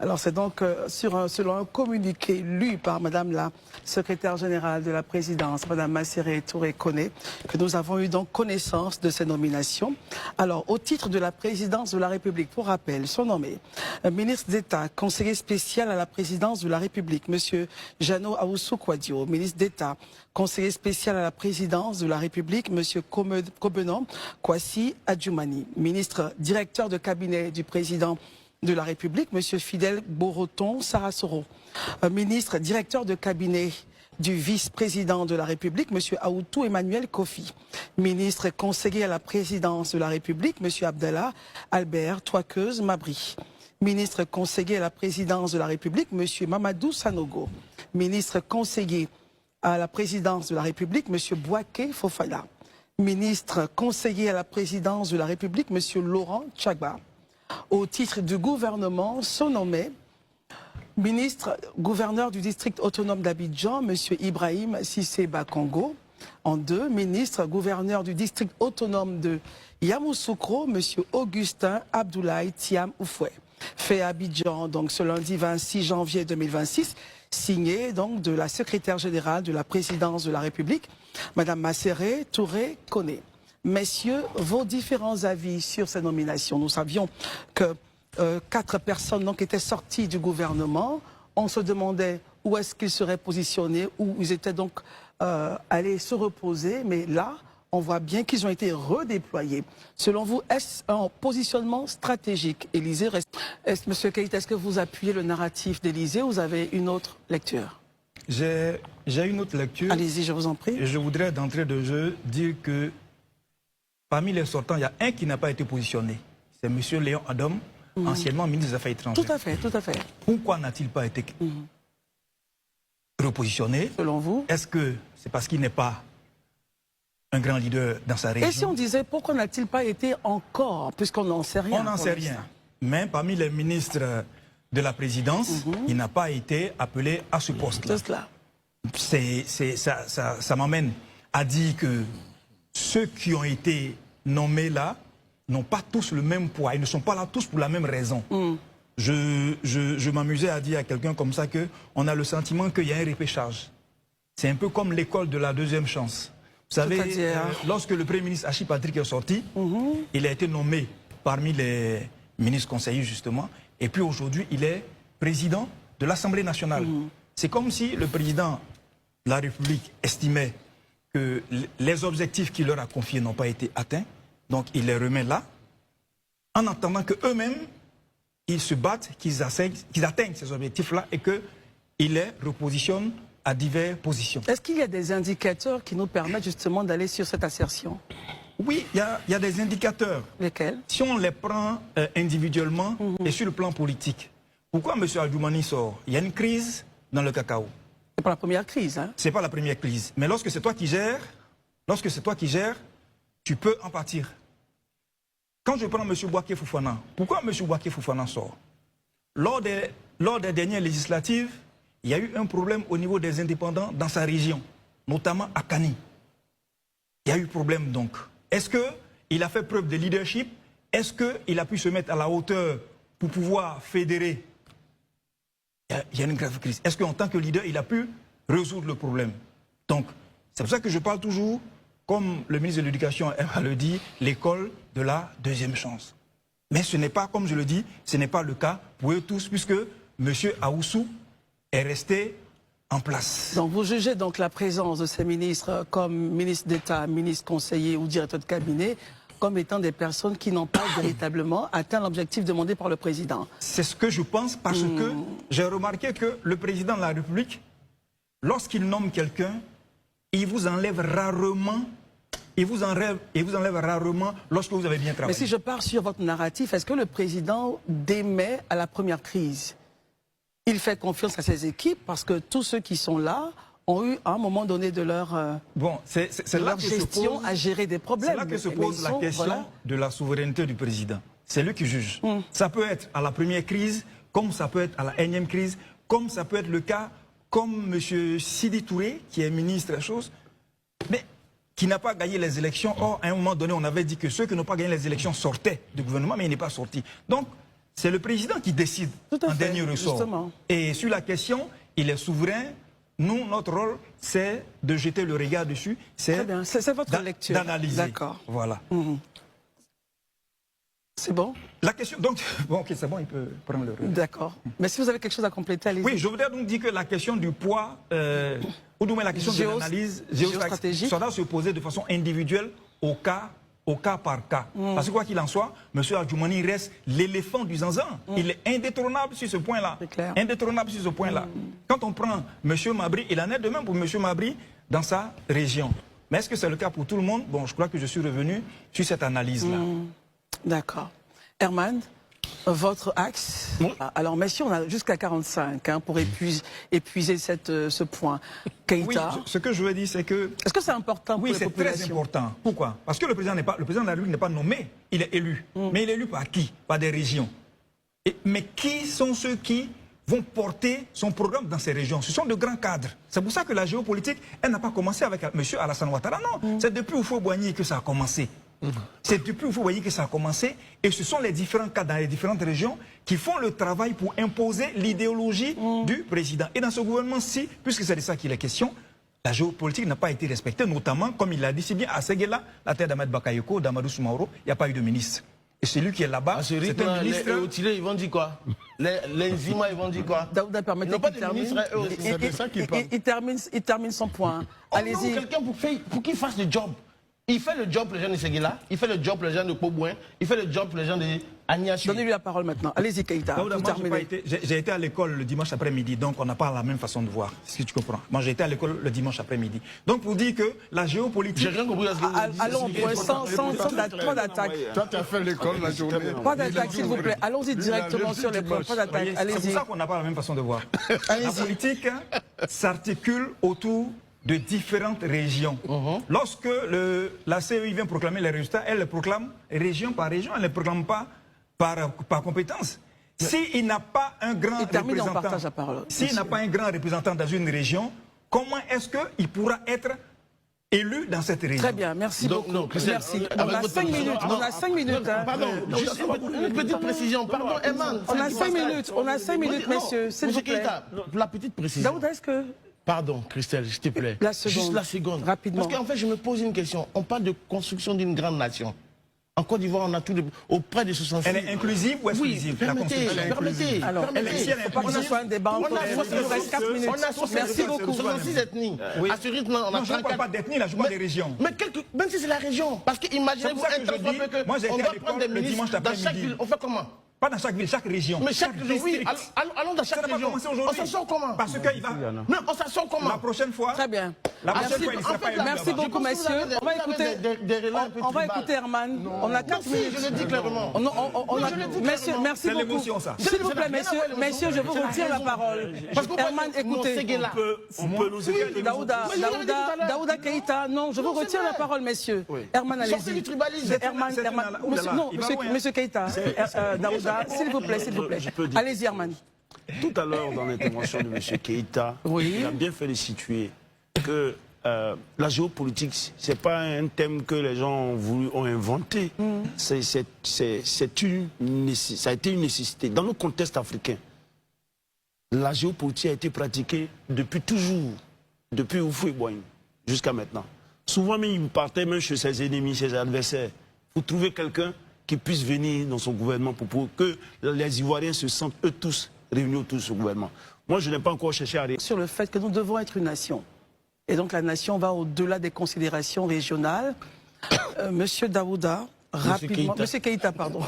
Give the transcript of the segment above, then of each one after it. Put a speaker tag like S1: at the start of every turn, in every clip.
S1: Alors c'est donc selon un communiqué lu par Madame la secrétaire générale de la présidence, Madame Masséré Touré-Koné, que nous avons eu donc connaissance de ces nominations. Alors au titre de la présidence de la République, pour rappel, sont nommés ministre d'État, conseiller spécial à la présidence de la République, Monsieur Jeannot Ahoussou-Kouadio, ministre d'État, conseiller spécial à la présidence de la République, Monsieur Kobenon Kwasi Adjoumani, ministre directeur de cabinet du président de la République, M. Fidel Boroton Sarasoro, ministre directeur de cabinet du vice-président de la République, M. Aoutou Emmanuel Kofi, ministre conseiller à la présidence de la République, M. Abdallah Albert Touakeuse Mabri, ministre conseiller à la présidence de la République, M. Mamadou Sanogo, ministre conseiller à la présidence de la République, M. Bouaké Fofana, ministre conseiller à la présidence de la République, M. Laurent Tchagba. Au titre du gouvernement, sont nommés ministre gouverneur du district autonome d'Abidjan, M. Ibrahim Sissé Bakongo. En deux, ministre gouverneur du district autonome de Yamoussoukro, M. Augustin Abdoulaye Thiam Oufoué. Fait à Abidjan, donc ce lundi 26 janvier 2026, signé donc de la secrétaire générale de la présidence de la République, Mme Masséré Touré-Koné. Messieurs, vos différents avis sur ces nominations. Nous savions que 4 personnes donc, étaient sorties du gouvernement. On se demandait où est-ce qu'ils seraient positionnés, où ils étaient donc allés se reposer. Mais là, on voit bien qu'ils ont été redéployés. Selon vous, est-ce un positionnement stratégique, Élysée? Monsieur Keïta, est-ce que vous appuyez le narratif d'Élysée ou vous avez une autre lecture?
S2: J'ai une autre lecture.
S1: Allez-y, je vous en prie.
S2: Et je voudrais d'entrée de jeu dire que parmi les sortants, il y a un qui n'a pas été positionné. C'est M. Léon Adom, anciennement ministre des Affaires étrangères.
S1: Tout à fait, tout à fait.
S2: Pourquoi n'a-t-il pas été repositionné?
S1: Selon vous?
S2: Est-ce que c'est parce qu'il n'est pas un grand leader dans sa région?
S1: Et si on disait, pourquoi n'a-t-il pas été encore, puisqu'on n'en sait rien?
S2: On n'en sait rien. Mais parmi les ministres de la présidence, il n'a pas été appelé à ce poste-là. C'est cela. Ça m'amène à dire que ceux qui ont été nommés là n'ont pas tous le même poids. Ils ne sont pas là tous pour la même raison. Je m'amusais à dire à quelqu'un comme ça qu'on a le sentiment qu'il y a un repêchage. C'est un peu comme l'école de la deuxième chance. Vous savez, lorsque le Premier ministre Achille Patrick est sorti, il a été nommé parmi les ministres conseillers justement. Et puis aujourd'hui, il est président de l'Assemblée nationale. C'est comme si le président de la République estimait que les objectifs qu'il leur a confiés n'ont pas été atteints. Donc il les remet là, en attendant qu'eux-mêmes, ils se battent, qu'ils atteignent ces objectifs-là et qu'ils les repositionnent à diverses positions. Est-ce
S1: qu'il y a des indicateurs qui nous permettent justement d'aller sur cette assertion?
S2: Oui, il y a des indicateurs.
S1: Lesquels?
S2: Si on les prend individuellement et sur le plan politique. Pourquoi M. Adjoumani sort? Il y a une crise dans le cacao.
S1: C'est pas la première crise, hein?
S2: C'est pas la première crise. Mais lorsque c'est toi qui gères, tu peux en partir. Quand je prends M. Bouaké Fofana, pourquoi M. Bouaké Fofana sort? Lors des dernières législatives, il y a eu un problème au niveau des indépendants dans sa région, notamment à Kani. Il y a eu problème donc. Est-ce qu'il a fait preuve de leadership? Est-ce qu'il a pu se mettre à la hauteur pour pouvoir fédérer? Il y a une grave crise. Est-ce qu'en tant que leader, il a pu résoudre le problème? Donc, c'est pour ça que je parle toujours, comme le ministre de l'Éducation le dit, l'école de la deuxième chance. Mais ce n'est pas, comme je le dis, ce n'est pas le cas pour eux tous, puisque M. Ahoussou est resté en place.
S1: Donc vous jugez donc la présence de ces ministres comme ministre d'État, ministre conseiller ou directeur de cabinet comme étant des personnes qui n'ont pas véritablement atteint l'objectif demandé par le président.
S2: C'est ce que je pense parce que j'ai remarqué que le président de la République, lorsqu'il nomme quelqu'un, il vous enlève rarement, lorsque vous avez bien travaillé.
S1: Mais si je pars sur votre narratif, est-ce que le président démet à la première crise? Il fait confiance à ses équipes parce que tous ceux qui sont là ont eu à un moment donné de leur, gestion à gérer des problèmes.
S2: C'est là que se pose la question de la souveraineté du président. C'est lui qui juge. Ça peut être à la première crise, comme ça peut être à la énième crise, comme ça peut être le cas, comme M. Sidi Touré, qui est ministre, mais qui n'a pas gagné les élections. Or, à un moment donné, on avait dit que ceux qui n'ont pas gagné les élections sortaient du gouvernement, mais il n'est pas sorti. Donc, c'est le président qui décide en dernier ressort.
S1: Justement.
S2: Et sur la question, il est souverain. Nous, notre rôle, c'est de jeter le regard dessus. C'est
S1: votre lecture.
S2: D'analyser.
S1: D'accord.
S2: Voilà.
S1: C'est bon?
S2: La question, donc, bon, ok, c'est bon, il peut prendre le relais.
S1: D'accord. Mais si vous avez quelque chose à compléter, allez-y.
S2: Oui, je voudrais donc dire que la question du poids, ou du moins la question de l'analyse géostratégique, ça doit se poser de façon individuelle au cas par cas. Parce que quoi qu'il en soit, M. Adjoumani reste l'éléphant du Zanzan. Il est indétrônable sur ce point-là. Indétrônable sur ce point-là. Quand on prend M. Mabri, il en est de même pour M. Mabri dans sa région. Mais est-ce que c'est le cas pour tout le monde? Bon, je crois que je suis revenu sur cette analyse-là.
S1: D'accord. Herman, votre axe. Alors, messieurs, on a jusqu'à 45 pour épuiser ce point. Keïta.
S2: Oui, ce que je veux dire, c'est que...
S1: Est-ce que c'est important pour les populations?
S2: Oui, c'est très important. Pourquoi? Parce que le président de la République n'est pas nommé, il est élu. Mais il est élu par qui? Par des régions. Mais qui sont ceux qui vont porter son programme dans ces régions? Ce sont de grands cadres. C'est pour ça que la géopolitique, elle n'a pas commencé avec M. Alassane Ouattara, non. C'est depuis Houphouët-Boigny que ça a commencé. C'est depuis Houphouët-Boigny que ça a commencé. Et ce sont les différents cadres dans les différentes régions qui font le travail pour imposer l'idéologie du président. Et dans ce gouvernement-ci, puisque c'est de ça qu'il est question, la géopolitique n'a pas été respectée, notamment, comme il l'a dit si bien, à Séguéla, la terre d'Ahmed Bakayoko, d'Amadou Soumaoro, il n'y a pas eu de ministre. Et celui qui est là-bas, c'est un ministre...
S3: Les Outilés, ils vont dire quoi? Les Zima, ils vont dire quoi?
S1: Daouda, permettez qu'il termine. Il termine son point. Allez-y.
S3: Quelqu'un pour qu'il fasse le job. Il fait le job pour les gens de Séguéla, il fait le job pour les gens de Pobouin, il fait le job pour les gens de Agnassi.
S1: Donnez-lui la parole maintenant. Allez-y, Keïta.
S2: J'ai été à l'école le dimanche après-midi, donc on n'a pas la même façon de voir, si tu comprends. Moi, j'ai été à l'école le dimanche après-midi. Donc, pour dire que la géopolitique...
S3: J'ai rien compris à ce que vous dites.
S1: Allons, sans d'attaque.
S4: Toi, tu as fait l'école la journée.
S1: Pas d'attaque, s'il vous plaît. Allons-y directement sur les points. Pas d'attaque. Allez-y.
S2: C'est pour ça qu'on n'a pas la même façon de voir. La politique s'articule autour de différentes régions. Lorsque la CEI vient proclamer les résultats, elle les proclame région par région, elle ne les proclame pas par compétence. S'il n'a pas un grand représentant, s'il n'a pas un grand représentant dans une région, comment est-ce qu'il pourra être élu dans cette région?
S1: Très bien, merci beaucoup. Merci. On a 5 minutes. On a 5 minutes.
S3: Pardon, juste une petite précision. Pardon, Herman.
S1: On a 5 minutes. On a 5 minutes, messieurs. S'il vous plaît.
S3: La petite précision.
S1: Daouda, est-ce que...
S3: Pardon, Christelle, s'il te plaît. Juste la seconde.
S1: Rapidement.
S3: Parce qu'en fait, je me pose une question. On parle de construction d'une grande nation. En Côte d'Ivoire, on a tout auprès de 66.
S2: Elle est inclusive ou exclusive?
S3: Oui, permettez.
S1: Alors, il ne faut pas que ce soit un débat. Il nous reste 4 minutes. Merci beaucoup.
S3: 66 ethnies. À ce rythme, on a 34.
S2: Non, je ne parle pas d'ethnie, là, je parle des régions.
S3: Mais même si c'est la région, parce qu'imaginez-vous un temps que
S2: moi, j'ai été à l'école le dimanche
S3: dans chaque ville. On fait comment?
S2: Pas dans chaque ville, chaque région.
S3: Mais chaque région, oui. Allons dans chaque région. On s'en sort comment?
S2: Parce qu'il va...
S3: Mais on s'en sort comment?
S2: La prochaine fois...
S1: Très bien.
S2: La prochaine fois, il ne sera pas élu.
S1: Merci beaucoup, messieurs. On va écouter Herman. On a 4 minutes.
S3: Je le dis clairement.
S1: Messieurs, merci beaucoup.
S2: C'est l'émotion, ça.
S1: S'il vous plaît, messieurs, je vous retire la parole. Herman, écoutez.
S4: On peut nous écouter.
S1: Daouda Keïta, non, je vous retire la parole, messieurs. Herman, allez-y. Herman, non, monsieur Keïta. Daouda, s'il vous plaît. Allez-y, Herman.
S4: Tout à l'heure, dans l'intervention de M. Keïta, il a bien fait de situer que la géopolitique, ce n'est pas un thème que les gens ont inventé. Ça a été une nécessité. Dans le contexte africain, la géopolitique a été pratiquée depuis toujours, depuis Houphouët-Boigny jusqu'à maintenant. Souvent, même, il partait même chez ses ennemis, chez ses adversaires, pour trouver quelqu'un qui puisse venir dans son gouvernement pour que les Ivoiriens se sentent eux tous réunis autour de ce gouvernement. Moi, je n'ai pas encore cherché à...
S1: Sur le fait que nous devons être une nation. Et donc la nation va au-delà des considérations régionales. Monsieur Daouda, rapidement... Monsieur Keïta, pardon.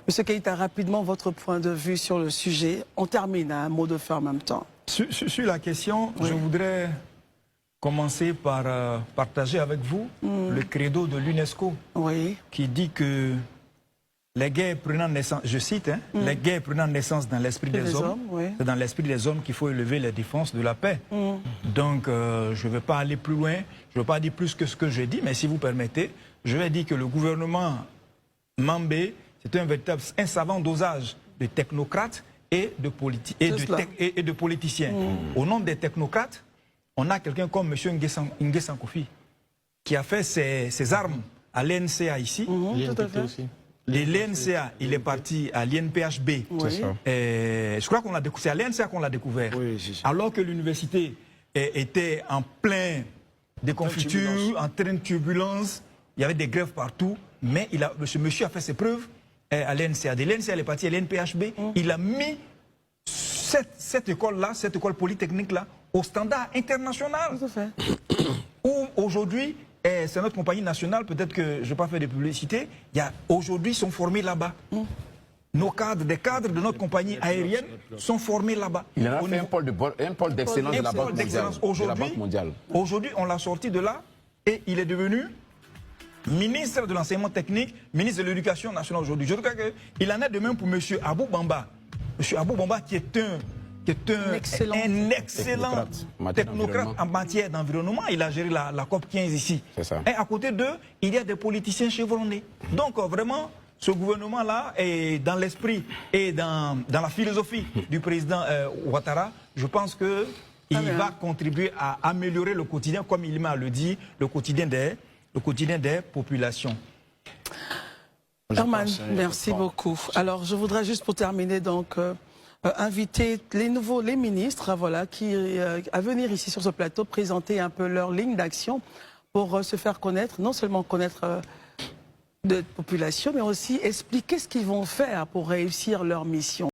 S1: Monsieur Keïta, rapidement, votre point de vue sur le sujet. On termine à un mot de fin en même temps.
S2: Sur la question, je voudrais commencer par partager avec vous le credo de l'UNESCO qui dit que les guerres prenant naissance, je cite, les guerres prenant naissance dans l'esprit des hommes, c'est dans l'esprit des hommes qu'il faut élever les défenses de la paix. Donc, je ne vais pas aller plus loin, je ne vais pas dire plus que ce que j'ai dit, mais si vous permettez, je vais dire que le gouvernement Mambé, c'est un savant dosage de technocrates et de politiciens. Au nom des technocrates, on a quelqu'un comme M. Nguessan Kofi, qui a fait ses armes à l'NCA ici. De l'INCA, il est parti à l'INPHB.
S1: Oui.
S2: Je crois qu'on l'a découvert. C'est à l'INCA qu'on l'a découvert.
S4: Oui, c'est ça.
S2: Alors que l'université était en plein déconfiture, en train de turbulence. Il y avait des grèves partout. Mais ce monsieur a fait ses preuves à l'INCA. De l'INCA, il est parti à l'INPHB. Il a mis cette école-là, cette école polytechnique-là, au standard international.
S1: Tout à fait.
S2: Où aujourd'hui, c'est notre compagnie nationale, peut-être que je ne vais pas faire de publicité, aujourd'hui sont formés là-bas. Nos cadres, des cadres de notre compagnie aérienne sont formés là-bas.
S5: Il en a fait un pôle d'excellence de la Banque mondiale.
S2: Aujourd'hui, on l'a sorti de là et il est devenu ministre de l'enseignement technique, ministre de l'éducation nationale aujourd'hui. Je crois qu'il en est de même pour M. Abou Bamba. M. Abou Bamba qui est un excellent technocrate en matière d'environnement. Il a géré la COP 15 ici. Et à côté d'eux, il y a des politiciens chevronnés. Donc vraiment, ce gouvernement-là est dans l'esprit et dans la philosophie du président Ouattara. Je pense qu'il va contribuer à améliorer le quotidien, comme il m'a le dit, le quotidien des populations.
S1: Herman, merci beaucoup. Alors, je voudrais juste pour terminer donc inviter les ministres voilà, à venir ici sur ce plateau, présenter un peu leur ligne d'action pour se faire connaître, non seulement connaître de population, mais aussi expliquer ce qu'ils vont faire pour réussir leur mission.